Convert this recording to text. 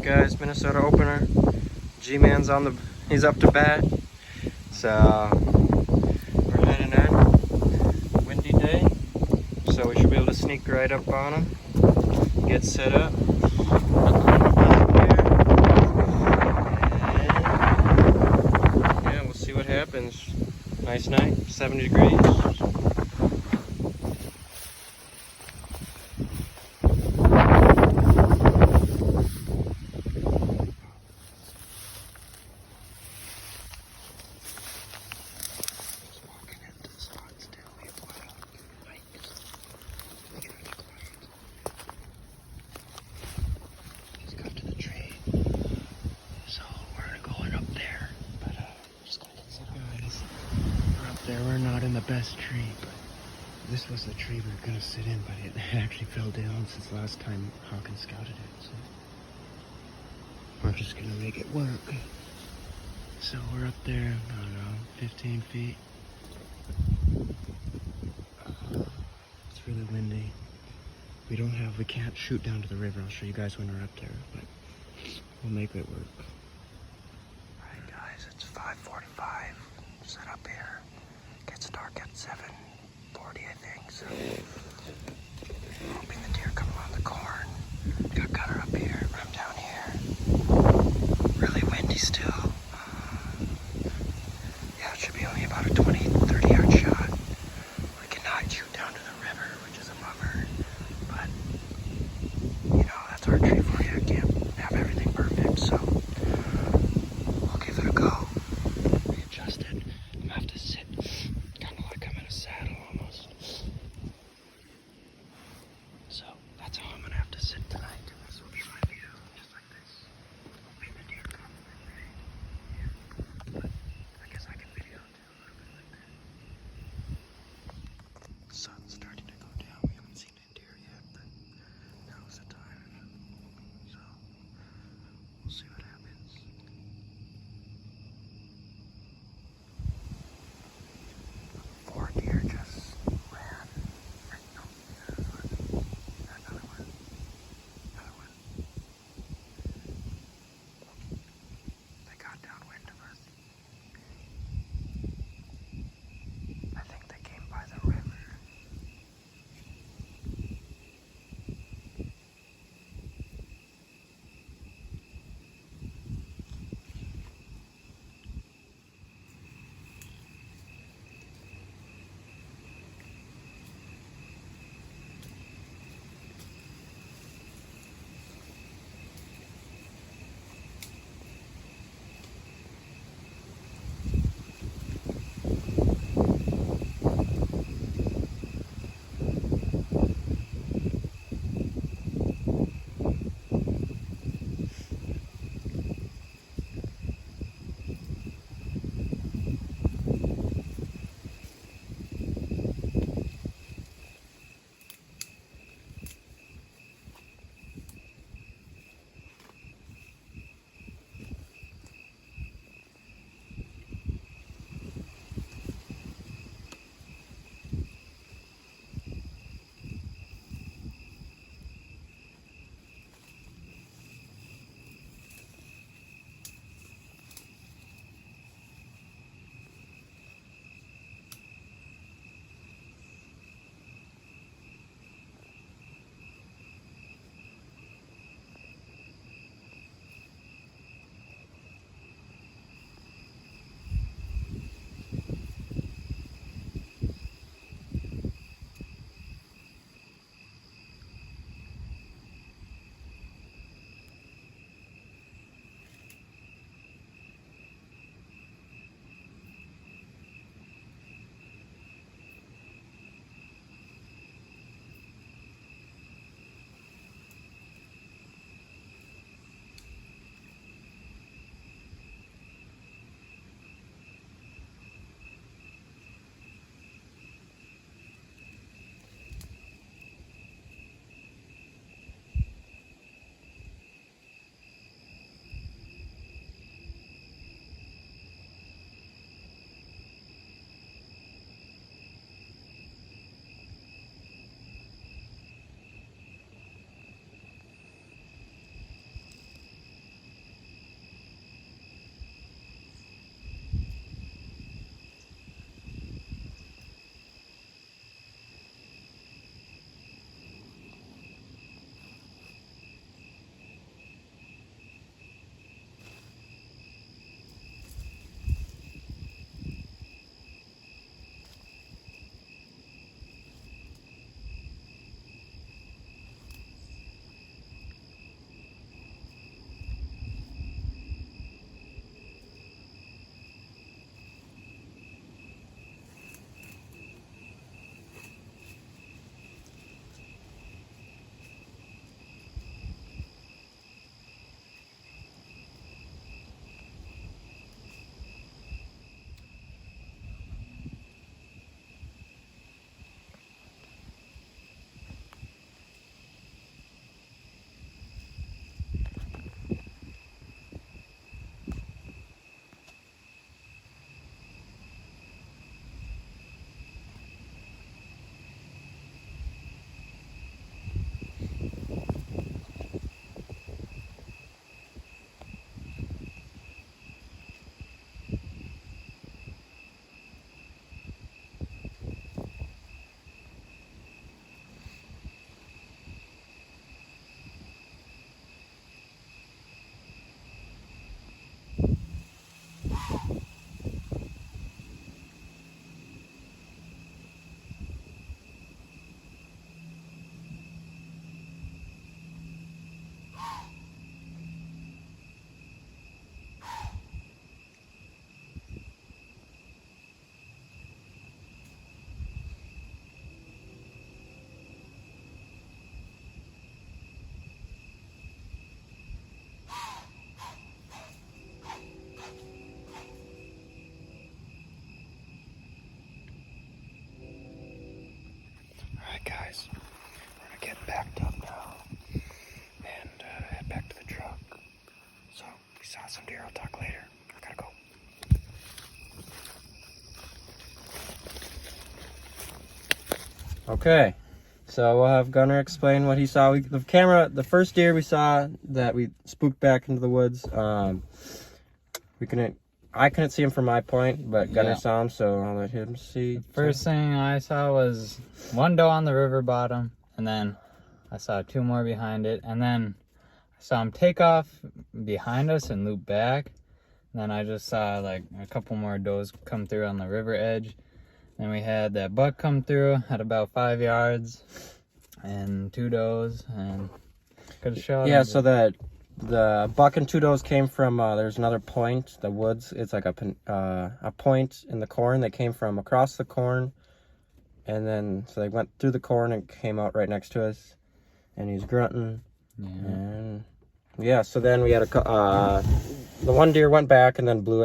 guys, Minnesota opener. G-Man's he's up to bat. So we're heading in. Windy day, so we should be able to sneak right up on him. Get set up. Yeah, we'll see what happens. Nice night, 70 degrees. We're not in the best tree, but this was the tree we were gonna sit in, but it actually fell down since last time Hawkins scouted it, so we're just gonna make it work. So we're up there, I don't know, 15 feet. It's really windy. We can't shoot down to the river. I'll show you guys when we're up there, but we'll make it work. Alright guys, it's 5:45. Set up here. Gets dark at 7:40, I think, so hoping the deer come around the corn. Got Cutter up here, I'm down here. Really windy still. Yeah, it should be only about a 20-30 yard shot. We cannot shoot down to the river, which is a bummer, but you know, that's archery for you. I can't have everything perfect, so we'll give it a go. Readjusted. I'm gonna have to sit kind of like I'm in a saddle almost. So that's how I'm gonna have to sit tonight. This will be my view, just like this. Hoping the deer come, right? Yeah. But I guess I can video too a little bit like that. The sun's starting to go down. We haven't seen any deer yet, but now's the time. So we'll see what happens. 4 deer just ran. No, another one. They got downwind of us. I think they came by the river. Alright guys, we're gonna get backed up now and head back to the truck. So, we saw some deer, I'll talk later. I gotta go. Okay, so we'll have Gunnar explain what he saw. The first deer we saw that we spooked back into the woods, I couldn't see him from my point, but Gunnar saw him, so I'll let him see. The first thing I saw was one doe on the river bottom, and then I saw two more behind it, and then I saw him take off behind us and loop back. And then I just saw like a couple more does come through on the river edge. Then we had that buck come through at about 5 yards, and two does, and could have shot him. Yeah, so the buck and two does came from, there's another point, the woods. It's like a point in the corn. They came from across the corn, and then, so they went through the corn and came out right next to us, and he's grunting. Yeah. And, yeah, so then we had the one deer went back and then blew it.